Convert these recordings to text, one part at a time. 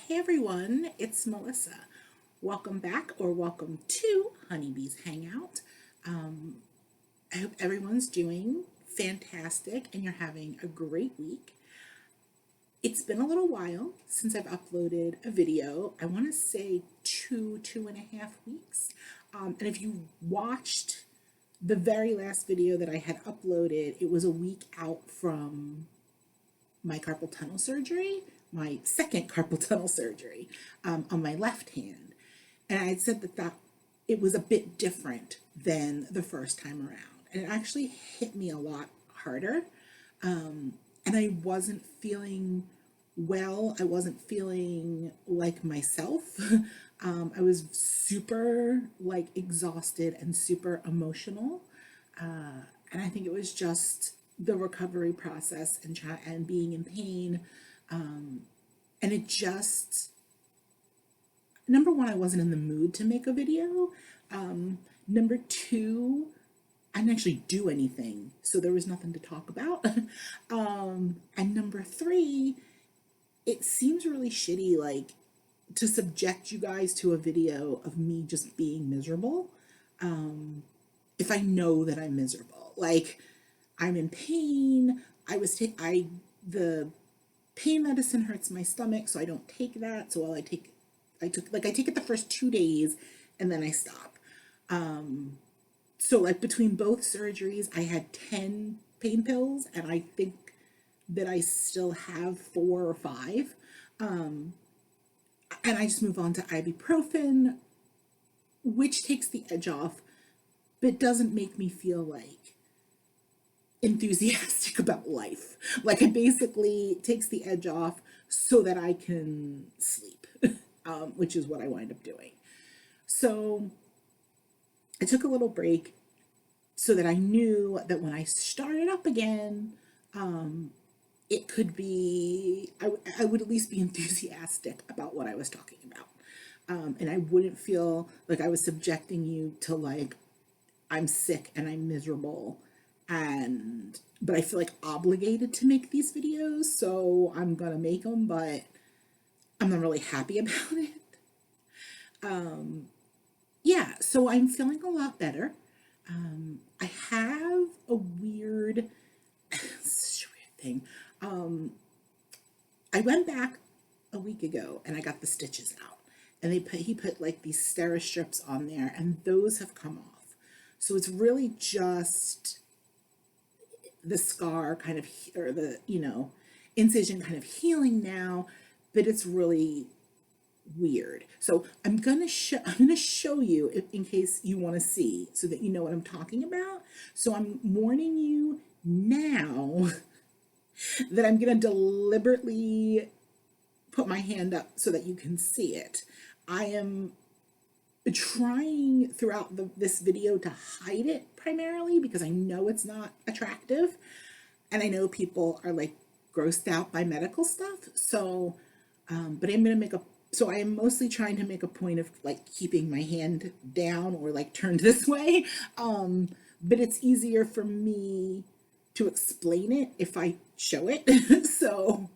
Hey everyone, it's Melissa. Welcome back or welcome to Honeybee's Hangout. I hope everyone's doing fantastic and you're having a great week. It's been a little while since I've uploaded a video. I want to say two and a half weeks. And if you watched the very last video that I had uploaded, it was a week out from my carpal tunnel surgery, my second carpal tunnel surgery on my left hand. And I had said that it was a bit different than the first time around. And it actually hit me a lot harder. And I wasn't feeling well. I wasn't feeling like myself. I was super exhausted and super emotional. And I think it was just the recovery process and being in pain. And it just, number one, I wasn't in the mood to make a video. Number two, I didn't actually do anything, so there was nothing to talk about. And number three, it seems really shitty, to subject you guys to a video of me just being miserable. If I know that I'm miserable, I'm in pain. The pain medicine hurts my stomach, so I don't take that. So I take it the first 2 days and then I stop. So between both surgeries, I had 10 pain pills, and I think that I still have 4 or 5. And I just move on to ibuprofen, which takes the edge off, but doesn't make me feel enthusiastic about life. It basically takes the edge off so that I can sleep, which is what I wind up doing. So I took a little break so that I knew that when I started up again, it could be, I would at least be enthusiastic about what I was talking about. And I wouldn't feel like I was subjecting you to I'm sick and I'm miserable, but I feel obligated to make these videos, so I'm gonna make them, but I'm not really happy about it. Yeah, so I'm feeling a lot better. I have a weird, it's a weird thing. I went back a week ago and I got the stitches out, and he put these steri strips on there, and those have come off. So it's really just the scar kind of, or the, incision kind of healing now, but it's really weird. So I'm gonna show you in case you want to see, so that you know what I'm talking about. So I'm warning you now that I'm gonna deliberately put my hand up so that you can see it. I am trying throughout this video to hide it primarily because I know it's not attractive, and I know people are grossed out by medical stuff. So, but I am mostly trying to make a point of keeping my hand down or turned this way. But it's easier for me to explain it if I show it. So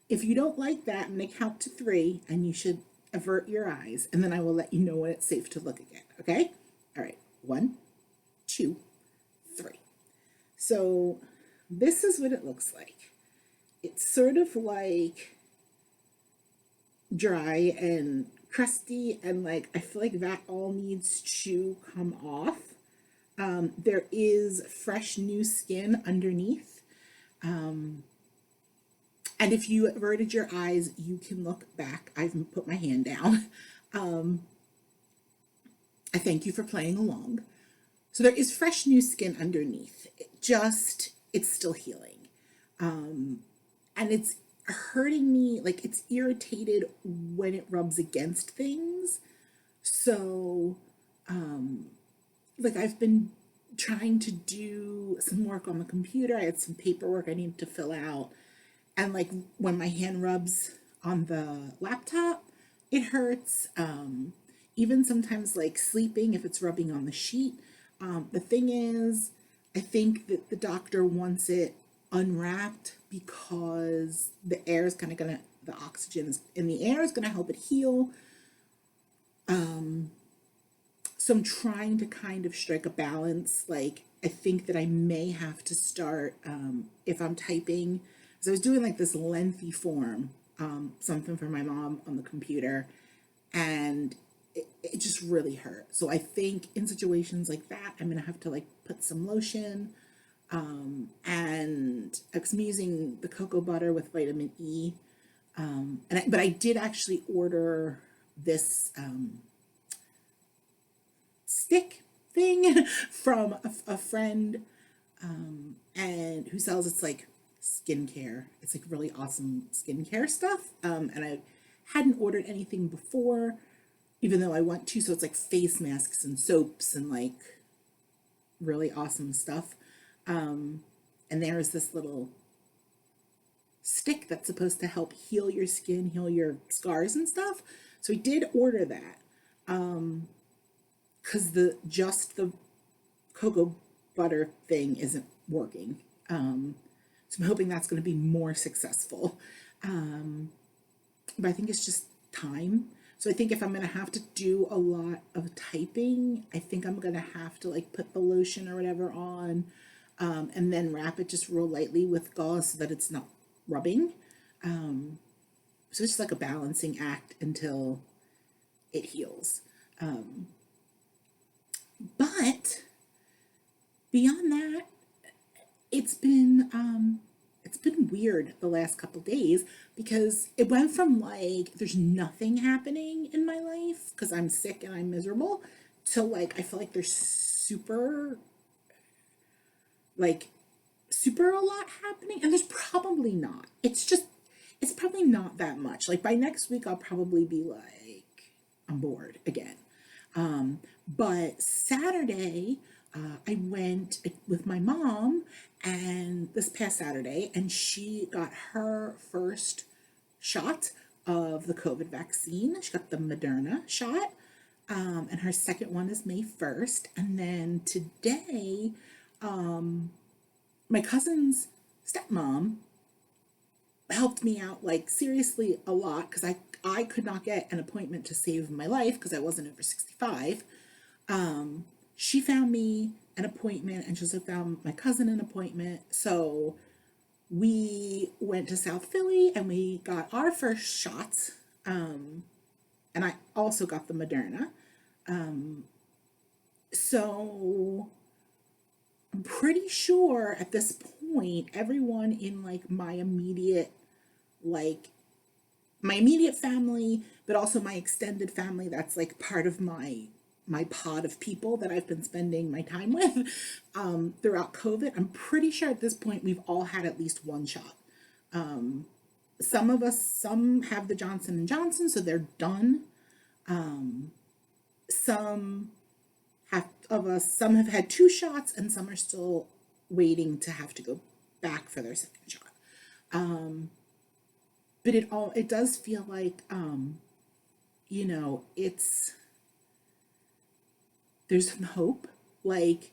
if you don't like that, I'm gonna count to 3 and you should avert your eyes, and then I will let you know when it's safe to look again. Okay? All right. 1, 2, 3. So this is what it looks like. It's sort of dry and crusty, and I feel that all needs to come off. There is fresh new skin underneath. And if you averted your eyes, you can look back. I've put my hand down. I thank you for playing along. So there is fresh new skin underneath. It's still healing. And it's hurting me, it's irritated when it rubs against things. So, I've been trying to do some work on the computer. I had some paperwork I needed to fill out. And when my hand rubs on the laptop, it hurts. Even sometimes sleeping, if it's rubbing on the sheet. The thing is, I think that the doctor wants it unwrapped because the air is kind of gonna, the oxygen in the air is gonna help it heal. So I'm trying to kind of strike a balance. Like, I think that I may have to start, if I'm typing, so I was doing like this lengthy form, something for my mom on the computer, and it just really hurt. So I think in situations like that, I'm gonna have to like put some lotion, and I'm using the cocoa butter with vitamin E. But I did actually order this stick thing from a friend, and who sells, it's like skincare. It's like really awesome skincare stuff. And I hadn't ordered anything before, even though I want to. So it's like face masks and soaps and like really awesome stuff. And there's this little stick that's supposed to help heal your skin, heal your scars and stuff. So I did order that. Because the cocoa butter thing isn't working. So I'm hoping that's going to be more successful. But I think it's just time. So I think if I'm going to have to do a lot of typing, I think I'm going to have to like put the lotion or whatever on, and then wrap it just real lightly with gauze so that it's not rubbing. So it's just like a balancing act until it heals. But beyond that, it's been weird the last couple days, because it went from like there's nothing happening in my life because I'm sick and I'm miserable, to like I feel like there's super a lot happening, and there's probably not. It's probably not that much. Like by next week I'll probably be like, I'm bored again. But Saturday, I went with my mom, and this past Saturday, and she got her first shot of the COVID vaccine. She got the Moderna shot, and her second one is May 1st. And then today, my cousin's stepmom helped me out like seriously a lot, because I could not get an appointment to save my life because I wasn't over 65. She found me an appointment, and she also found my cousin an appointment. So we went to South Philly and we got our first shots. And I also got the Moderna. So I'm pretty sure at this point, everyone in like like my immediate family, but also my extended family, that's like part of my pod of people that I've been spending my time with, throughout COVID. I'm pretty sure at this point we've all had at least one shot. Some have the Johnson and Johnson, so they're done. Some some have had two shots, and some are still waiting to have to go back for their second shot. But it does feel like, there's some hope. Like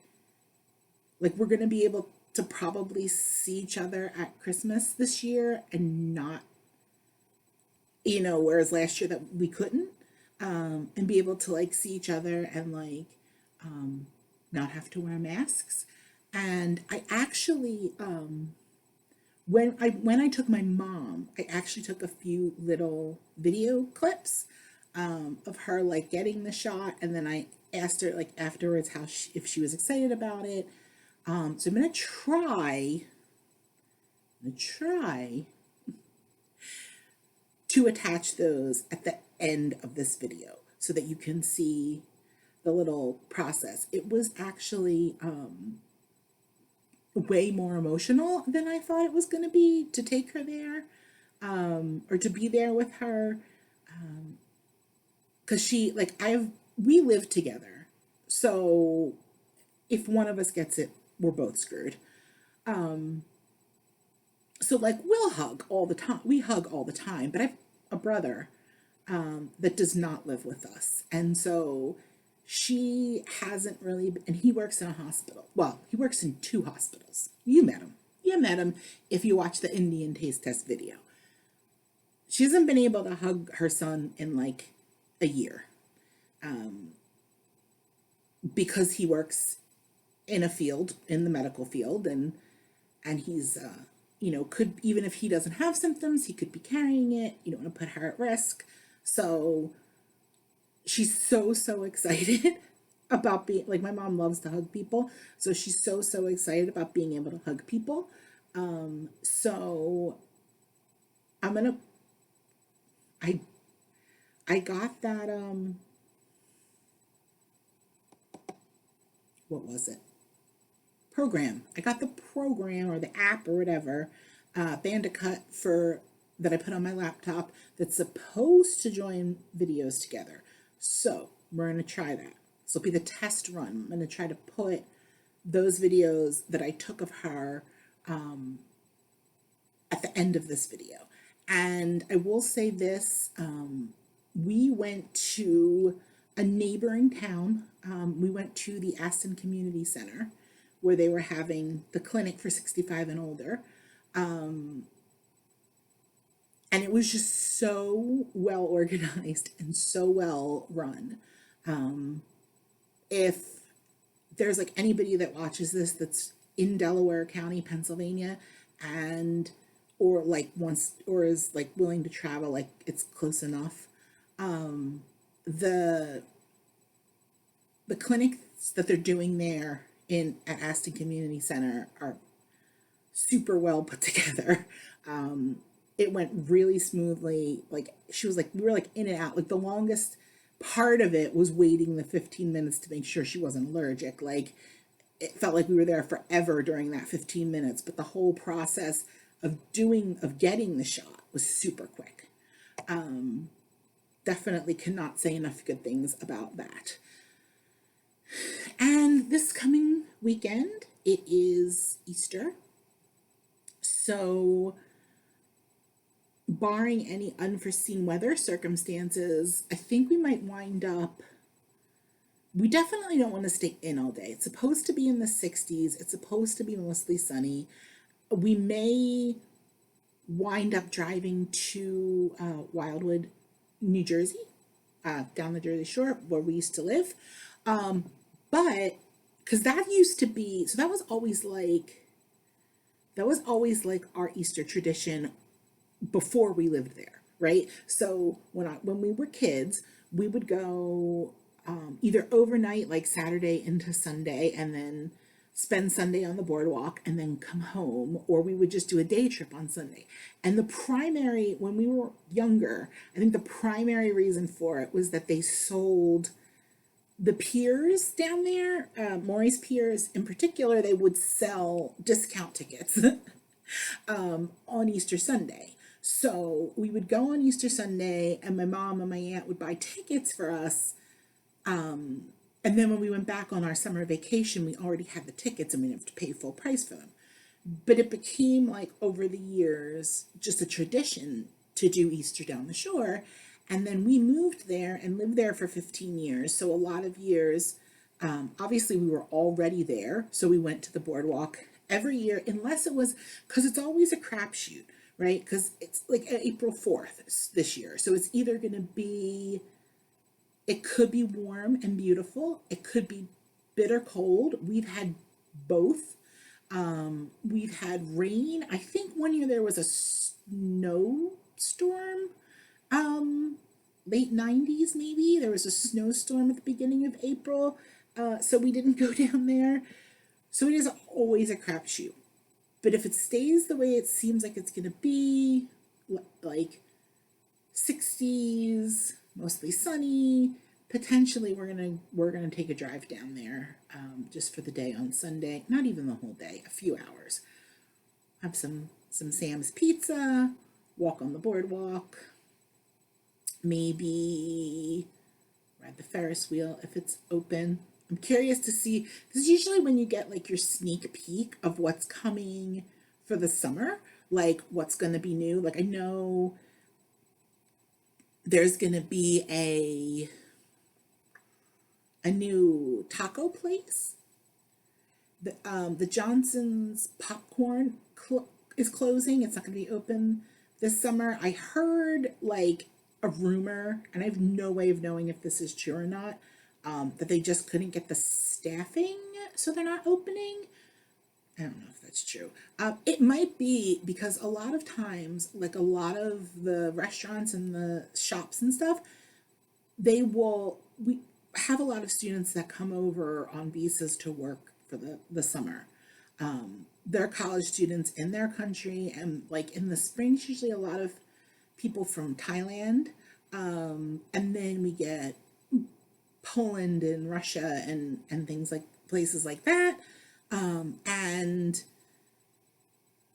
we're gonna be able to probably see each other at Christmas this year, and not, whereas last year that we couldn't, and be able to like see each other and like, not have to wear masks. And I actually, when I took my mom, I actually took a few little video clips, of her like getting the shot, and then I asked her like afterwards if she was excited about it. So I'm gonna try to attach those at the end of this video so that you can see the little process. It was actually, way more emotional than I thought it was going to be to take her there, or to be there with her, because we live together, so if one of us gets it, we're both screwed. So like we'll hug all the time. We hug all the time, but I have a brother, that does not live with us, and so she hasn't really. And he works in a hospital. Well, he works in two hospitals. You met him. you met him if you watch the Indian taste test video. She hasn't been able to hug her son in like a year, because he works in a field, in the medical field, and he's could, even if he doesn't have symptoms, he could be carrying it. You don't want to put her at risk. So she's so excited about being, like, my mom loves to hug people, so she's so excited about being able to hug people. So I'm gonna I got that what was it? Program. I got the program or the app or whatever, Bandicut, for that I put on my laptop, that's supposed to join videos together. So we're gonna try that. This will be the test run. I'm gonna try to put those videos that I took of her at the end of this video. And I will say this, we went to a neighboring town. We went to the Aston Community Center, where they were having the clinic for 65 and older. And it was just so well organized and so well run. If there's like anybody that watches this that's in Delaware County, Pennsylvania, and or like wants or is like willing to travel, like it's close enough, the clinics that they're doing there at Aston Community Center are super well put together. It went really smoothly. Like, she was like, we were like in and out. Like, the longest part of it was waiting the 15 minutes to make sure she wasn't allergic. Like, it felt like we were there forever during that 15 minutes, but the whole process of getting the shot was super quick. Definitely cannot say enough good things about that. And this coming weekend, it is Easter. So, barring any unforeseen weather circumstances, I think we might wind up. We definitely don't want to stay in all day. It's supposed to be in the 60s. It's supposed to be mostly sunny. We may wind up driving to Wildwood, New Jersey, down the Jersey Shore, where we used to live. But because that used to be, so that was always like our Easter tradition before we lived there, right? So when we were kids, we would go either overnight, like Saturday into Sunday, and then spend Sunday on the boardwalk and then come home, or we would just do a day trip on Sunday. And when we were younger, I think the primary reason for it was that they sold the piers down there, Maury's Piers in particular. They would sell discount tickets on Easter Sunday. So we would go on Easter Sunday, and my mom and my aunt would buy tickets for us. And then when we went back on our summer vacation, we already had the tickets and we didn't have to pay full price for them. But it became, like, over the years, just a tradition to do Easter down the shore. And then we moved there and lived there for 15 years. So a lot of years, obviously we were already there. So we went to the boardwalk every year, unless it was, because it's always a crapshoot, right? Because it's like April 4th this year. So it's either going to be, it could be warm and beautiful. It could be bitter cold. We've had both. We've had rain. I think one year there was a snowstorm. Late 90s maybe. There was a snowstorm at the beginning of April. So we didn't go down there. So it is always a crapshoot. But if it stays the way it seems like it's going to be, like 60s, mostly sunny, potentially we're gonna take a drive down there, just for the day on Sunday. Not even the whole day, a few hours. Have some Sam's Pizza, walk on the boardwalk, maybe ride the Ferris wheel if it's open. I'm curious to see, this is usually when you get like your sneak peek of what's coming for the summer, like what's going to be new. Like, I know there's going to be a new taco place. The Johnson's popcorn is closing. It's not going to be open this summer. I heard like a rumor, and I have no way of knowing if this is true or not, that they just couldn't get the staffing, so they're not opening. I don't know if that's true. It might be because a lot of times, like a lot of the restaurants and the shops and stuff, we have a lot of students that come over on visas to work for the summer. They're college students in their country, and like in the spring, it's usually a lot of people from Thailand. And then we get Poland and Russia and things like places like that. And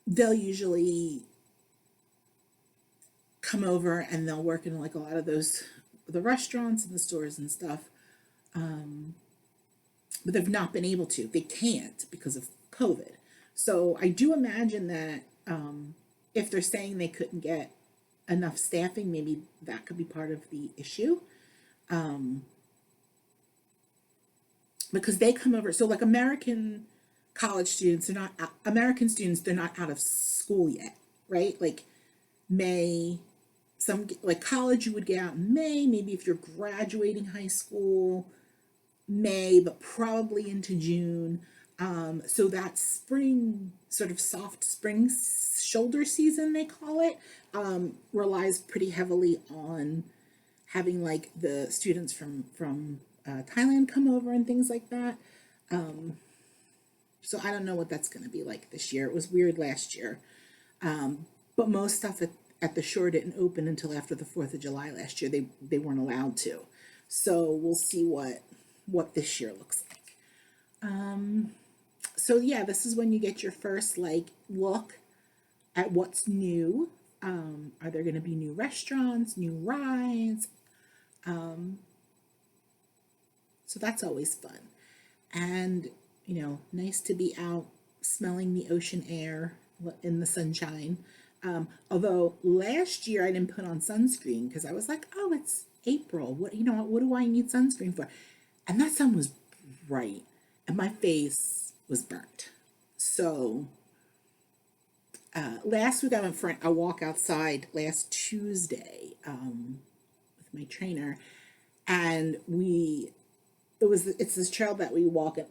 they'll usually come over and they'll work in like a lot of those the restaurants and the stores and stuff. But they've not been able to. They can't because of COVID. So I do imagine that if they're saying they couldn't get enough staffing, maybe that could be part of the issue. Because they come over, so like American college students, they're not American students, they're not out of school yet, right? Like May, some like college you would get out in May, maybe if you're graduating high school, May, but probably into June. So that spring, sort of soft spring shoulder season, they call it, relies pretty heavily on having like the students from Thailand come over and things like that. So I don't know what that's going to be like this year. It was weird last year, but most stuff at the shore didn't open until after the 4th of July last year. They weren't allowed to. So we'll see what this year looks like. So yeah, this is when you get your first like look at what's new. Are there going to be new restaurants, new rides? So that's always fun. And, nice to be out smelling the ocean air in the sunshine. Although last year I didn't put on sunscreen because I was like, oh, it's April. What do I need sunscreen for? And that sun was bright and my face was burnt. So last week I went for a walk outside last Tuesday with my trainer, and it's this trail that we walk, and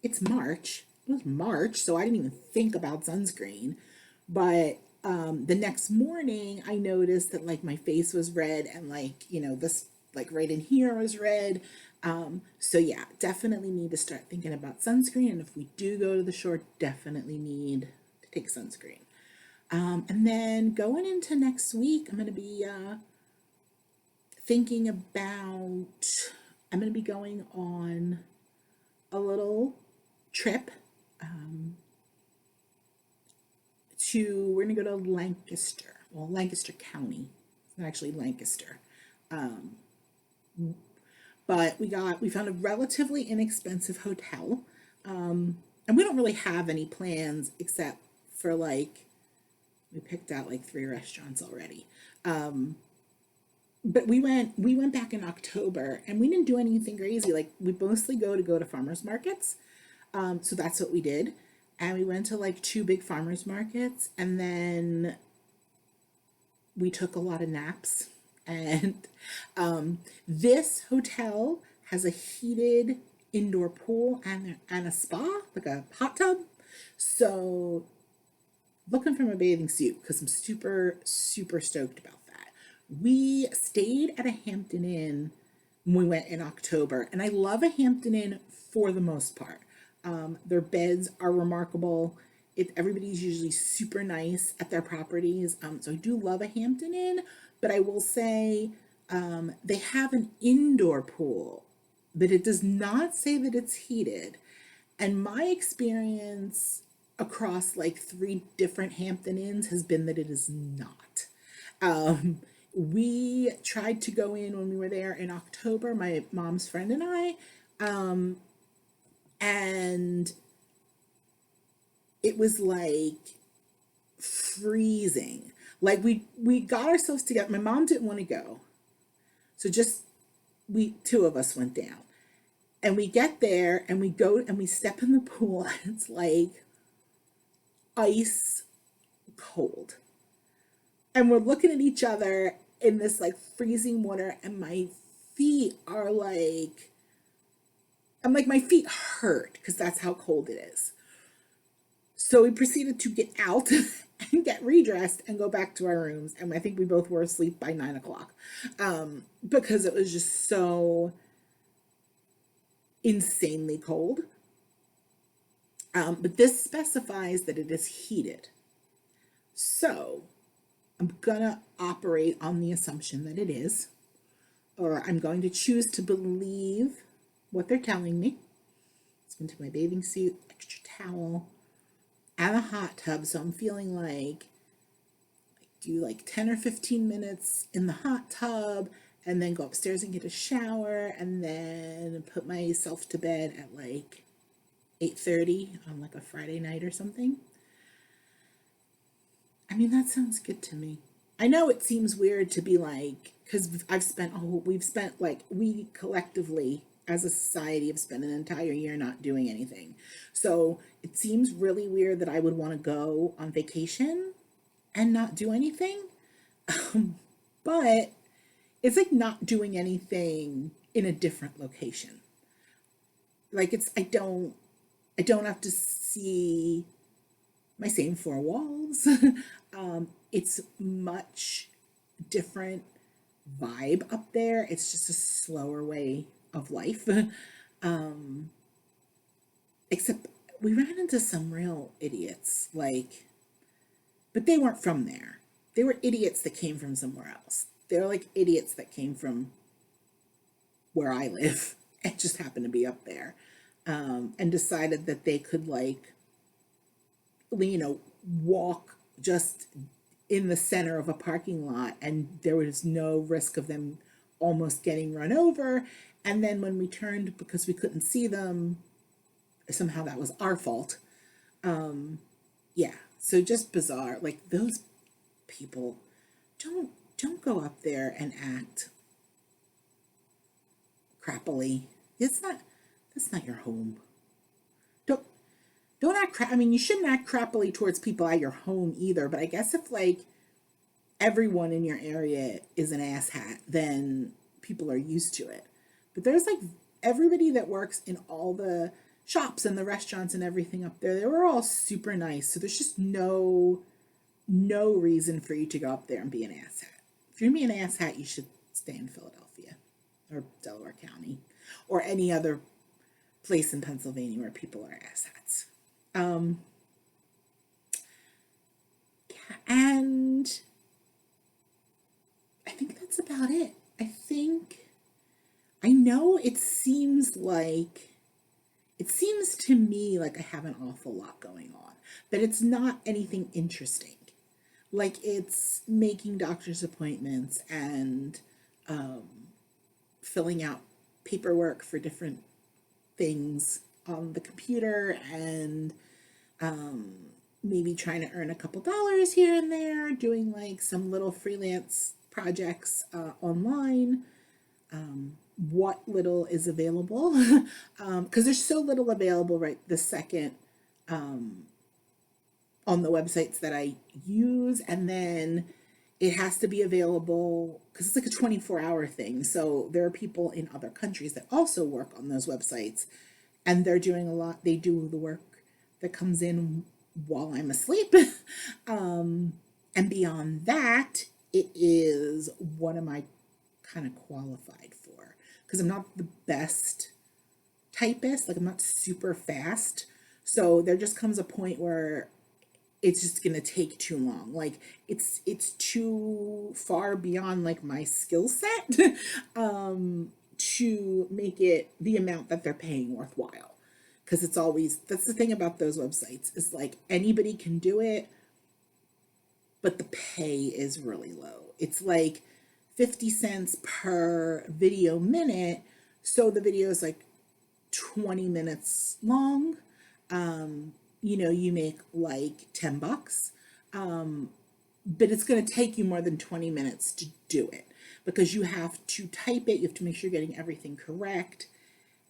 it's March. It was March, so I didn't even think about sunscreen. But the next morning, I noticed that like my face was red, and this like right in here was red. So yeah, definitely need to start thinking about sunscreen. And if we do go to the shore, definitely need to take sunscreen. And then going into next week, I'm going to be thinking about. I'm going to be going on a little trip we're going to go to Lancaster County. It's not actually Lancaster. But we found a relatively inexpensive hotel. And we don't really have any plans except for we picked out like 3 restaurants already. But we went back in October and we didn't do anything crazy. Like we mostly go to farmers markets. So that's what we did. And we went to like 2 big farmers markets, and then we took a lot of naps. And this hotel has a heated indoor pool and a spa, like a hot tub. So looking for my bathing suit because I'm super, super stoked about that. We stayed at a Hampton Inn when we went in October, and I love a Hampton Inn for the most part. Their beds are remarkable. Everybody's usually super nice at their properties. So I do love a Hampton Inn, but I will say they have an indoor pool, but it does not say that it's heated. And my experience across like 3 different Hampton Inns has been that it is not. We tried to go in when we were there in October, my mom's friend and I, and it was like freezing. Like we got ourselves together. My mom didn't want to go, so just 2 of us went down, and we get there and we go and we step in the pool, and it's like ice cold. And we're looking at each other in this like freezing water, and my feet are like, I'm like, my feet hurt because that's how cold it is. So we proceeded to get out and get redressed and go back to our rooms. And I think we both were asleep by 9 o'clock, because it was just so insanely cold. But this specifies that it is heated. So I'm gonna operate on the assumption that it is, or I'm going to choose to believe what they're telling me. It's into my bathing suit, extra towel, and a hot tub. So I'm feeling like do like 10 or 15 minutes in the hot tub, and then go upstairs and get a shower, and then put myself to bed at like 8:30 on like a Friday night or something. I mean, that sounds good to me. I know it seems weird to be like, because we've spent like, we collectively as a society have spent an entire year not doing anything. So it seems really weird that I would want to go on vacation and not do anything. But it's like not doing anything in a different location. Like I don't have to see my same four walls. It's much different vibe up there. It's just a slower way of life. Um, Except we ran into some real idiots, like, but they weren't from there. They were idiots that came from somewhere else. They're like idiots that came from where I live and just happened to be up there, and decided that they could, like, walk just in the center of a parking lot and there was no risk of them almost getting run over. And then when we turned, because we couldn't see them, somehow that was our fault. Yeah, so just bizarre. Like, those people, don't go up there and act crappily. It's not That's not your home. Don't don't act I mean, you shouldn't act crappily towards people at your home either, but I guess if like everyone in your area is an asshat, then people are used to it. But there's like everybody that works in all the shops and the restaurants and everything up there, they were all super nice. So there's just no reason for you to go up there and be an asshat. If you're gonna be an asshat, you should stay in Philadelphia or Delaware County or any other place in Pennsylvania where people are asshats. Yeah, and I think that's about it. I know it seems to me like I have an awful lot going on, but it's not anything interesting. Like, it's making doctor's appointments and filling out paperwork for different things on the computer, and maybe trying to earn a couple dollars here and there, doing like some little freelance projects online. What little is available, because there's so little available right this second, on the websites that I use, and then it has to be available because it's like a 24-hour thing. So there are people in other countries that also work on those websites, and they're doing a lot. They do the work that comes in while I'm asleep. And beyond that, it is what am I kind of qualified for? Because I'm not the best typist, like I'm not super fast. So there just comes a point where it's just gonna take too long. Like, it's too far beyond like my skill set to make it the amount that they're paying worthwhile. Because it's always, that's the thing about those websites, is like anybody can do it, but the pay is really low. It's like 50 cents per video minute. So the video is like 20 minutes long. You make like $10. But it's going to take you more than 20 minutes to do it, because you have to type it, you have to make sure you're getting everything correct,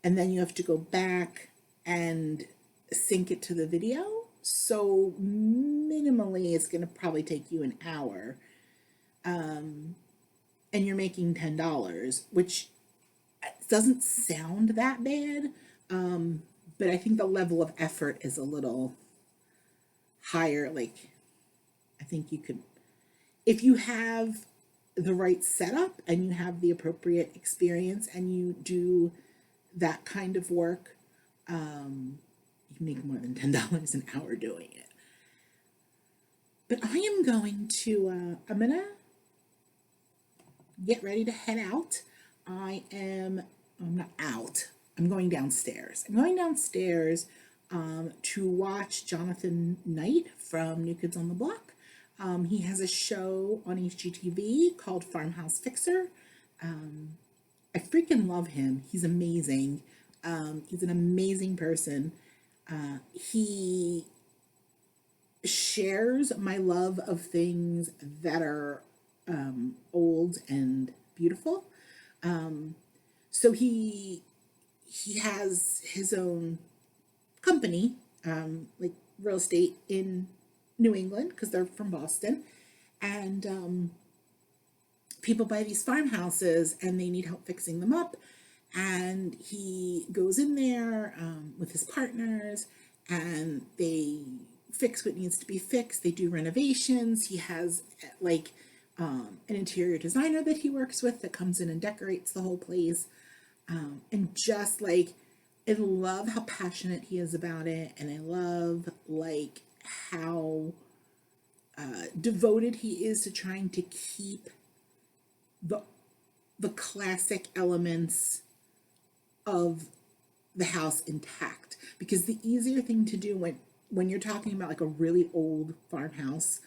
and then you have to go back and sync it to the video. So minimally, it's going to probably take you an hour. And you're making $10, which doesn't sound that bad. But I think the level of effort is a little higher. Like, I think you could, if you have the right setup and you have the appropriate experience and you do that kind of work, you can make more than $10 an hour doing it. But I am going to, I'm going to get ready to head out. I'm not out. I'm going downstairs. I'm going downstairs to watch Jonathan Knight from New Kids on the Block. He has a show on HGTV called Farmhouse Fixer. I freaking love him. He's amazing. He's an amazing person. He shares my love of things that are old and beautiful. So he has his own company, like real estate in New England, because they're from Boston, and people buy these farmhouses and they need help fixing them up. And he goes in there with his partners, and they fix what needs to be fixed. They do renovations. He has like an interior designer that he works with that comes in and decorates the whole place. And just like, I love how passionate he is about it, and I love like how devoted he is to trying to keep the classic elements of the house intact. Because the easier thing to do when you're talking about like a really old farmhouse,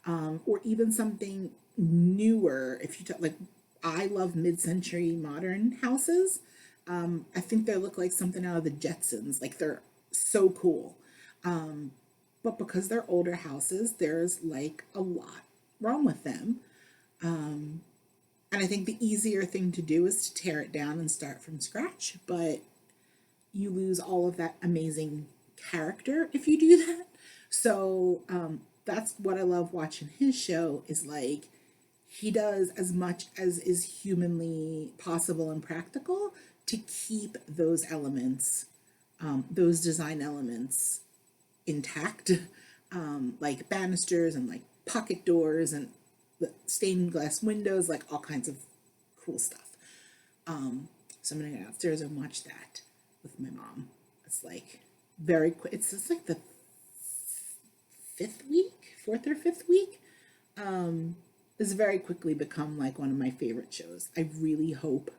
or even something newer, if you talk like, I love mid-century modern houses. I think they look like something out of the Jetsons. Like, they're so cool. But because they're older houses, there's like a lot wrong with them. And I think the easier thing to do is to tear it down and start from scratch, but you lose all of that amazing character if you do that. So that's what I love watching his show, is like, he does as much as is humanly possible and practical to keep those elements, those design elements intact, like banisters and like pocket doors and the stained glass windows, like all kinds of cool stuff. So I'm gonna go downstairs and watch that with my mom. It's like very quick. It's just like the fourth or fifth week. It's very quickly become like one of my favorite shows. I really hope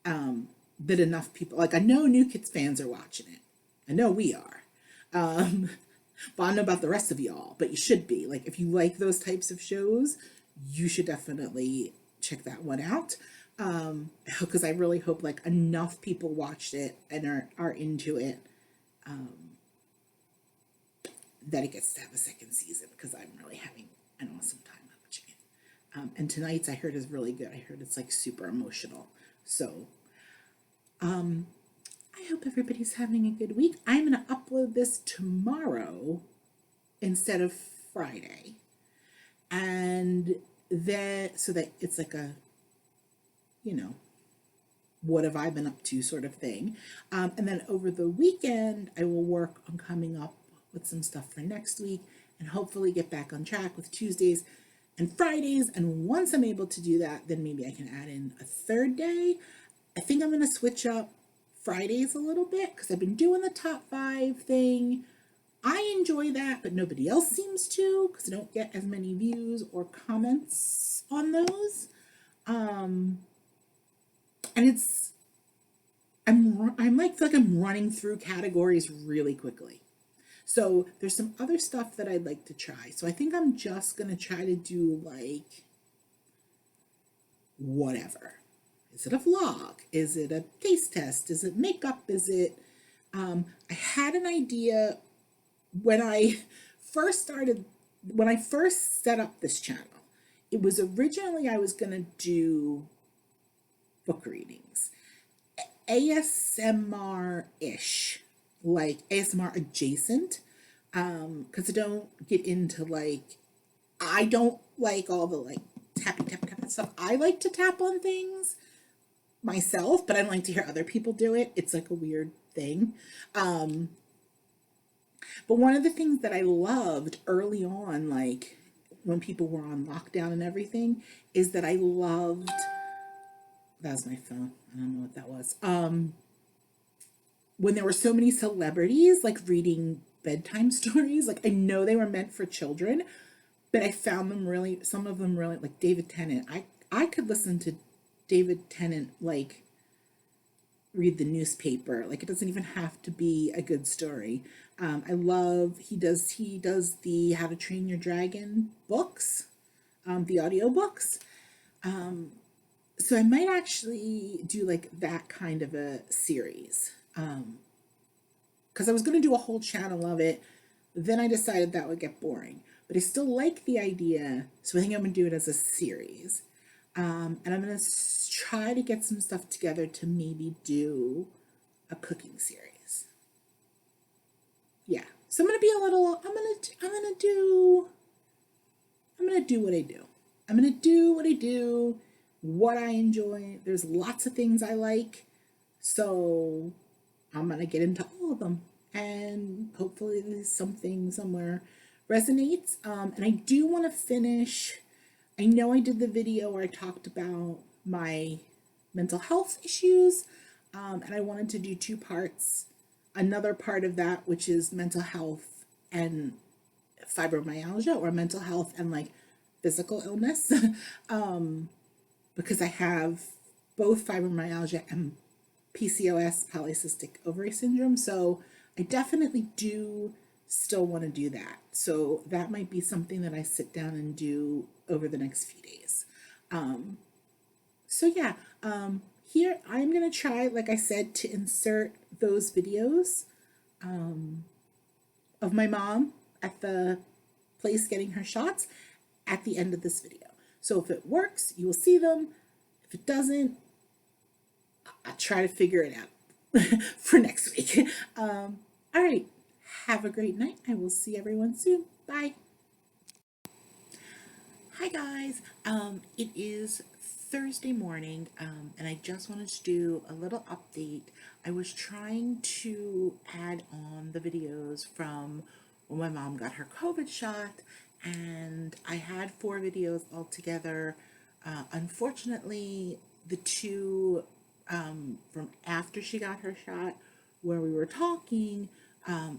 that enough people, like, I know New Kids fans are watching it. I know we are. But I don't know about the rest of y'all, but you should be. Like, if you like those types of shows, you should definitely check that one out. Because I really hope like enough people watched it and are into it, that it gets to have a second season, because I'm really having an awesome time watching it. And tonight's, I heard, is really good. I heard it's like super emotional. So I hope everybody's having a good week. I'm going to upload this tomorrow instead of Friday. And then, so that it's like a, what have I been up to sort of thing. And then over the weekend, I will work on coming up with some stuff for next week and hopefully get back on track with Tuesdays and Fridays. And once I'm able to do that, then maybe I can add in a third day. I think I'm going to switch up Fridays a little bit, because I've been doing the top 5 thing. I enjoy that, but nobody else seems to, because I don't get as many views or comments on those. And it's, I'm like, feel like I'm running through categories really quickly. So there's some other stuff that I'd like to try. So I think I'm just going to try to do like whatever. Is it a vlog? Is it a taste test? Is it makeup? Is it, I had an idea when I first set up this channel. It was originally, I was going to do book readings, ASMR-ish, like ASMR adjacent. because I don't get into like, I don't like all the like tappy tap tap stuff. I like to tap on things myself, but I don't like to hear other people do it. It's like a weird thing. But one of the things that I loved early on, like when people were on lockdown and everything, is that I loved, that was my phone. I don't know what that was. When there were so many celebrities like reading bedtime stories, like I know they were meant for children, but I found them really, some of them really, like David Tennant. I could listen to David Tennant like read the newspaper. Like it doesn't even have to be a good story. I love, he does the How to Train Your Dragon books, the audio books. So I might actually do like that kind of a series. Because I was going to do a whole channel of it. Then I decided that would get boring. But I still like the idea. So I think I'm going to do it as a series. And I'm going to try to get some stuff together to maybe do a cooking series. Yeah. So I'm going to be a little, I'm going to do what I do. I'm going to do what I do, what I enjoy. There's lots of things I like. So I'm going to get into all of them. And hopefully there's something somewhere resonates. And I do want to finish, I know I did the video where I talked about my mental health issues. And I wanted to do 2 parts. Another part of that, which is mental health and fibromyalgia, or mental health and like physical illness. Because I have both fibromyalgia and PCOS, polycystic ovary syndrome. So I definitely do still want to do that. So that might be something that I sit down and do over the next few days. So yeah, here I'm going to try, like I said, to insert those videos of my mom at the place getting her shots at the end of this video. So if it works, you will see them. If it doesn't, I'll try to figure it out for next week. All right. Have a great night. I will see everyone soon. Bye. Hi guys. It is Thursday morning, and I just wanted to do a little update. I was trying to add on the videos from when my mom got her COVID shot, and I had 4 videos altogether. Unfortunately, the 2 from after she got her shot, where we were talking,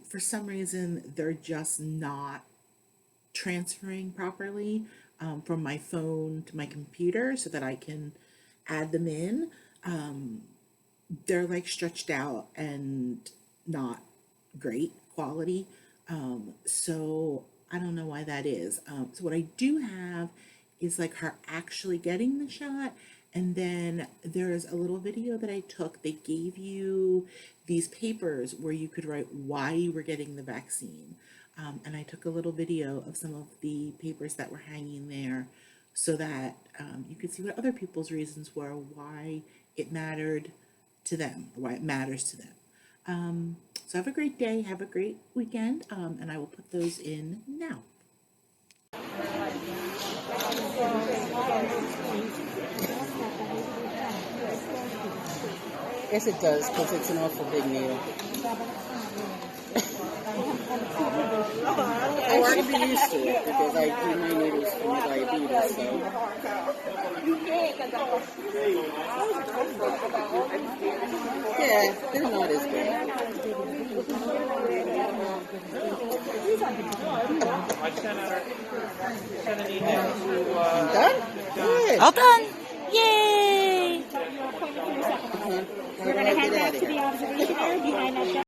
for some reason they're just not transferring properly from my phone to my computer so that I can add them in. They're like stretched out and not great quality. So I don't know why that is. So what I do have is like her actually getting the shot. And then there's a little video that I took. They gave you these papers where you could write why you were getting the vaccine. And I took a little video of some of the papers that were hanging there so that you could see what other people's reasons were, why it mattered to them, why it matters to them. So have a great day, have a great weekend, and I will put those in now. Yes, it does, because it's an awful big needle. I should be used to it, because I do my needles for my diabetes, so. Yeah, they're not as bad. I'm done? Good. All done. Yay! We're going to head back to the observation area behind that shop.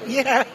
Yeah.